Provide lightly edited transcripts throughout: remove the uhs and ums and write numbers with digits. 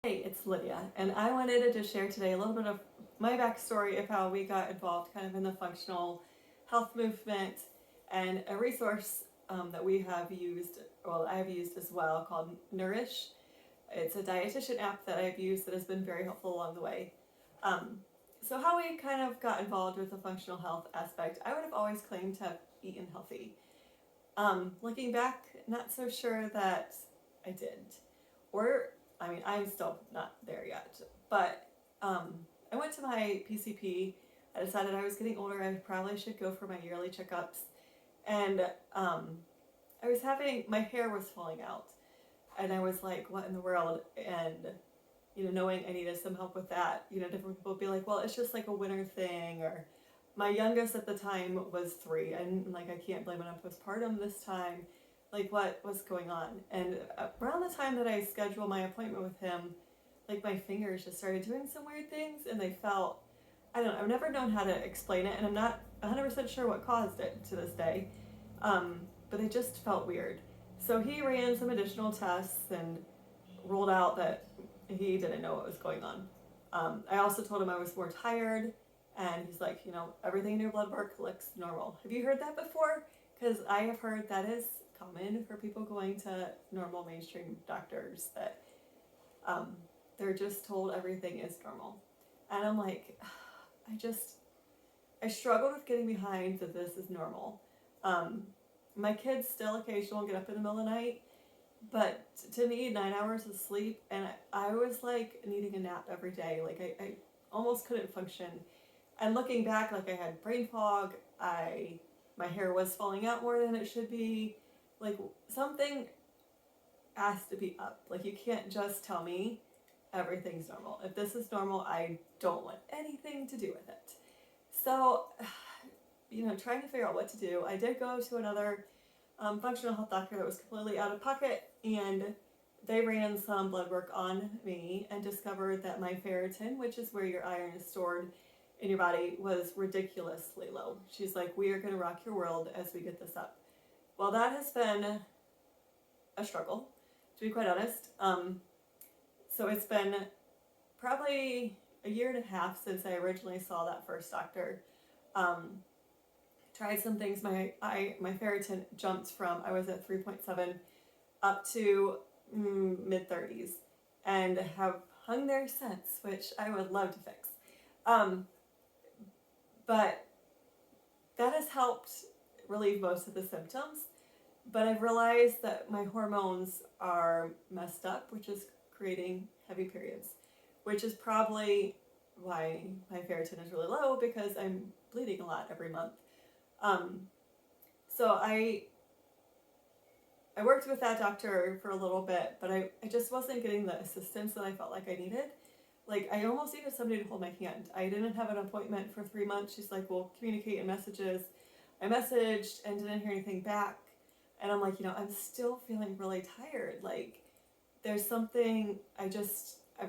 Hey, it's Lydia, and I wanted to just share today a little bit of my backstory of how we got involved kind of in the functional health movement and a resource that we have used, well, I have used as well, called Nourish. It's a dietitian app that I've used that has been very helpful along the way. Um, so, how we kind of got involved with the functional health aspect, I would have always claimed to have eaten healthy. Looking back, not so sure that I did. Or, I mean, I'm still not there yet. But I went to my PCP. I decided I was getting older. I probably should go for my yearly checkups. And I was having, my hair was falling out. And I was like, what in the world? And, knowing I needed some help with that, different people would be like, well, it's just like a winter thing. Or my youngest at the time was 3. And like, I can't blame it on postpartum this time. Like, what was going on? And around the time that I scheduled my appointment with him, like, my fingers just started doing some weird things, and they felt, I don't know, I've never known how to explain it, and I'm not 100% sure what caused it to this day, but they just felt weird. So he ran some additional tests and ruled out that he didn't know what was going on. I also told him I was more tired, and he's like, everything in your blood work looks normal. Have you heard that before? Because I have heard that is common for people going to normal mainstream doctors, that they're just told everything is normal. And I'm like, I struggled with getting behind that this is normal. My kids still occasionally get up in the middle of the night, but to need 9 hours of sleep, and I was like needing a nap every day. Like, I almost couldn't function. And looking back, like, I had brain fog. My hair was falling out more than it should be. Like, something has to be up. Like, you can't just tell me everything's normal. If this is normal, I don't want anything to do with it. So, trying to figure out what to do, I did go to another functional health doctor that was completely out of pocket, and they ran some blood work on me and discovered that my ferritin, which is where your iron is stored in your body, was ridiculously low. She's like, we are going to rock your world as we get this up. Well, that has been a struggle, to be quite honest. So it's been probably a year and a half since I originally saw that first doctor. Tried some things. My ferritin jumped from, I was at 3.7 up to mid 30s, and have hung there since, which I would love to fix. But that has helped relieve most of the symptoms. But I've realized that my hormones are messed up, which is creating heavy periods, which is probably why my ferritin is really low, because I'm bleeding a lot every month. So I worked with that doctor for a little bit, but I just wasn't getting the assistance that I felt like I needed. Like, I almost needed somebody to hold my hand. I didn't have an appointment for 3 months. She's like, we'll communicate in messages. I messaged and didn't hear anything back. And I'm like, I'm still feeling really tired. Like, there's something, I've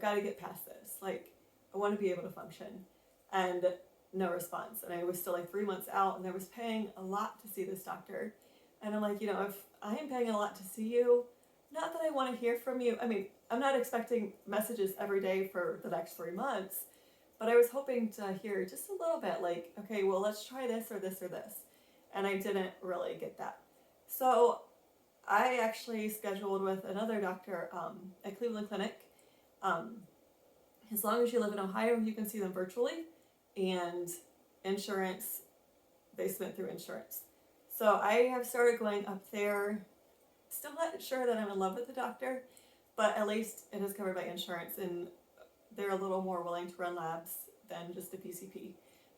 got to get past this. Like, I want to be able to function. And no response. And I was still like 3 months out, and I was paying a lot to see this doctor. And I'm like, if I am paying a lot to see you, not that I want to hear from you. I mean, I'm not expecting messages every day for the next 3 months, but I was hoping to hear just a little bit, like, okay, well, let's try this or this or this. And I didn't really get that. So I actually scheduled with another doctor at Cleveland Clinic. As long as you live in Ohio, you can see them virtually, and insurance, they submit through insurance. So I have started going up there. Still not sure that I'm in love with the doctor, but at least it is covered by insurance, and they're a little more willing to run labs than just a PCP,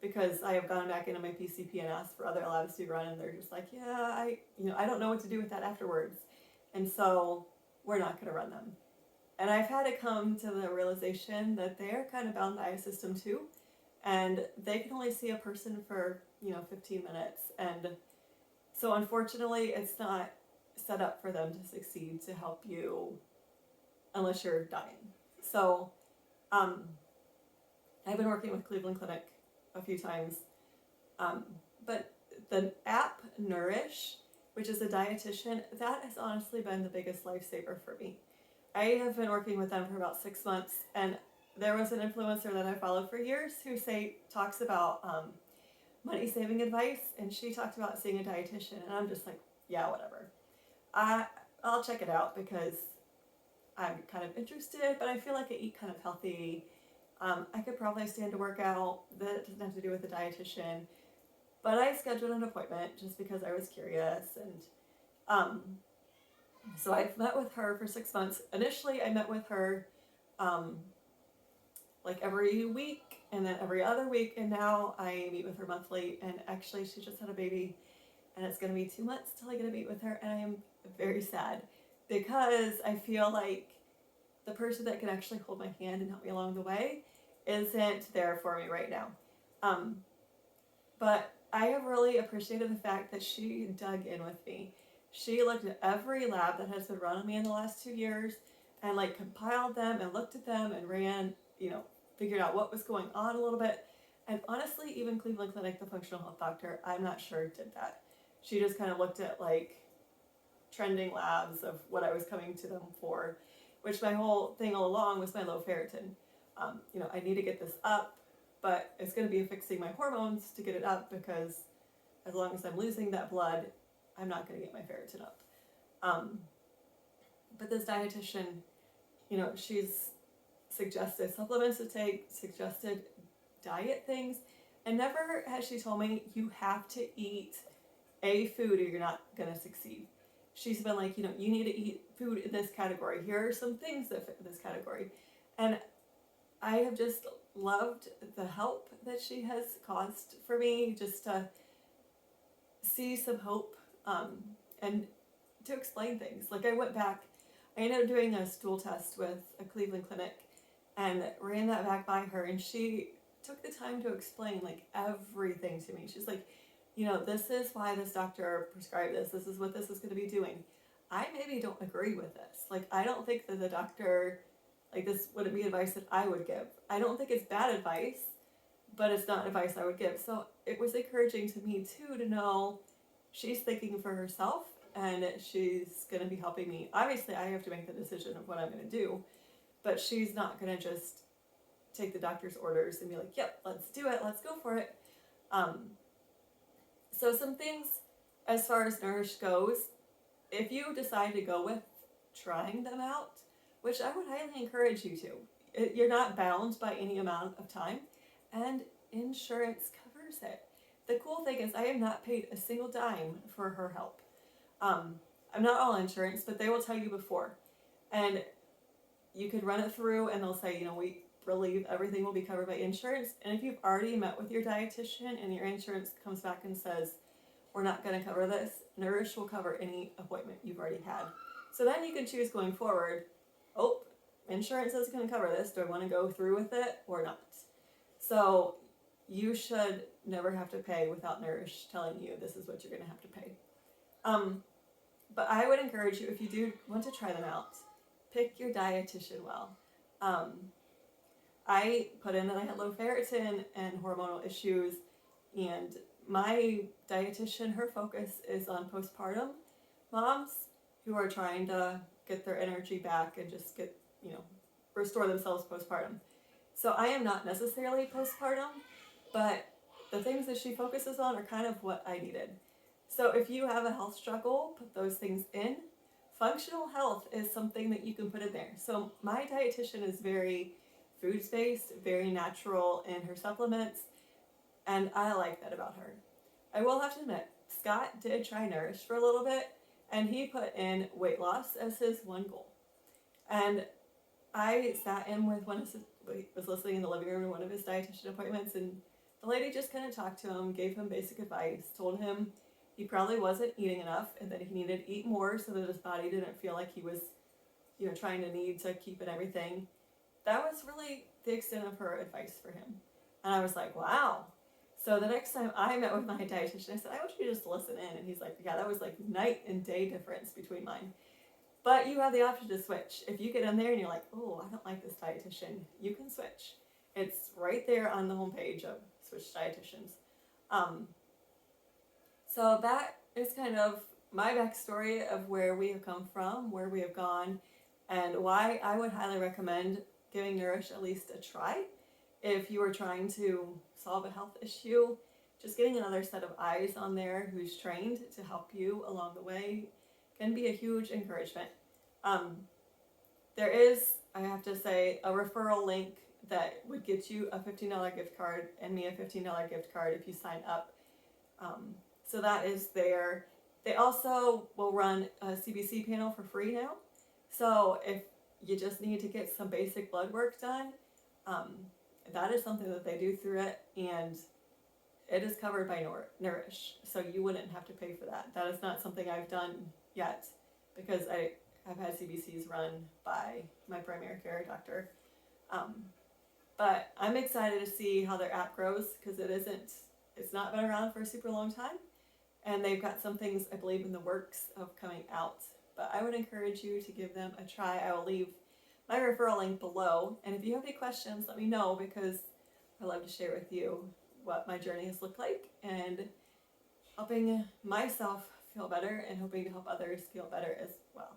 because I have gone back into my PCP and asked for other labs to be run, and they're just like, yeah, I don't know what to do with that afterwards, and so we're not going to run them. And I've had to come to the realization that they're kind of bound by a system too, and they can only see a person for 15 minutes, and so unfortunately it's not set up for them to succeed, to help you, unless you're dying. So I've been working with Cleveland Clinic a few times, but the app Nourish, which is a dietitian, that has honestly been the biggest lifesaver for me. I have been working with them for about 6 months, and there was an influencer that I followed for years who talks about money saving advice, and she talked about seeing a dietitian, and I'm just like, yeah, whatever. I'll check it out because I'm kind of interested, but I feel like I eat kind of healthy. I could probably stand to work out. That doesn't have to do with a dietitian, but I scheduled an appointment just because I was curious, and so I've met with her for 6 months. Initially, I met with her um, like every week and then every other week, and now I meet with her monthly. And actually, she just had a baby, and it's going to be 2 months till I get to meet with her, and I am very sad because I feel like the person that can actually hold my hand and help me along the way isn't there for me right now. But I have really appreciated the fact that she dug in with me. She looked at every lab that has been run on me in the last 2 years and like compiled them and looked at them and ran, figured out what was going on a little bit. And honestly, even Cleveland Clinic, the functional health doctor, I'm not sure did that. She just kind of looked at like trending labs of what I was coming to them for, which my whole thing all along was my low ferritin. I need to get this up, but it's going to be fixing my hormones to get it up because as long as I'm losing that blood, I'm not going to get my ferritin up. But this dietitian, she's suggested supplements to take, suggested diet things, and never has she told me you have to eat a food or you're not going to succeed. She's been like, you need to eat food in this category. Here are some things that fit in this category. And I have just loved the help that she has caused for me just to see some hope and to explain things. Like I ended up doing a stool test with a Cleveland Clinic and ran that back by her, and she took the time to explain like everything to me. She's like, this is why this doctor prescribed this. This is what this is going to be doing. I maybe don't agree with this. Like, I don't think that the doctor, like, this wouldn't be advice that I would give. I don't think it's bad advice, but it's not advice I would give. So it was encouraging to me, too, to know she's thinking for herself and she's going to be helping me. Obviously, I have to make the decision of what I'm going to do, but she's not going to just take the doctor's orders and be like, yep, let's do it. Let's go for it. So some things as far as Nourish goes, if you decide to go with trying them out, which I would highly encourage you to, you're not bound by any amount of time, and insurance covers it. The cool thing is I have not paid a single dime for her help. I'm not all insurance, but they will tell you before. And you could run it through and they'll say, we believe everything will be covered by insurance. And if you've already met with your dietitian and your insurance comes back and says, we're not going to cover this, Nourish will cover any appointment you've already had. So then you can choose going forward, insurance is going to cover this. Do I want to go through with it or not? So you should never have to pay without Nourish telling you this is what you're going to have to pay. But I would encourage you, if you do want to try them out, pick your dietitian well. I put in that I had low ferritin and hormonal issues, and my dietitian, her focus is on postpartum moms who are trying to get their energy back and just get, restore themselves postpartum. So I am not necessarily postpartum, but the things that she focuses on are kind of what I needed. So if you have a health struggle, put those things in. Functional health is something that you can put in there. So my dietitian is very foods-based, very natural in her supplements, and I like that about her. I will have to admit, Scott did try Nourish for a little bit, and he put in weight loss as his one goal. And I sat in with was listening in the living room to one of his dietitian appointments, and the lady just kind of talked to him, gave him basic advice, told him he probably wasn't eating enough and that he needed to eat more so that his body didn't feel like he was, trying to need to keep it everything. That was really the extent of her advice for him. And I was like, wow. So the next time I met with my dietitian, I said, I want you to just listen in. And he's like, yeah, that was like night and day difference between mine. But you have the option to switch. If you get in there and you're like, oh, I don't like this dietitian, you can switch. It's right there on the homepage of Switch Dietitians. So that is kind of my backstory of where we have come from, where we have gone, and why I would highly recommend giving Nourish at least a try. If you are trying to solve a health issue, just getting another set of eyes on there who's trained to help you along the way can be a huge encouragement. Um, there is, I have to say, a referral link that would get you a $15 gift card and me a $15 gift card if you sign up. So that is there. They also will run a CBC panel for free now. So if you just need to get some basic blood work done, um, that is something that they do through it, and it is covered by Nourish. So you wouldn't have to pay for that. That is not something I've done yet because I have had CBCs run by my primary care doctor. But I'm excited to see how their app grows because it's not been around for a super long time. And they've got some things, I believe, in the works of coming out. But I would encourage you to give them a try. I will leave my referral link below. And if you have any questions, let me know because I love to share with you what my journey has looked like and helping myself feel better and hoping to help others feel better as well.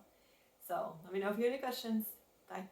So let me know if you have any questions. Bye.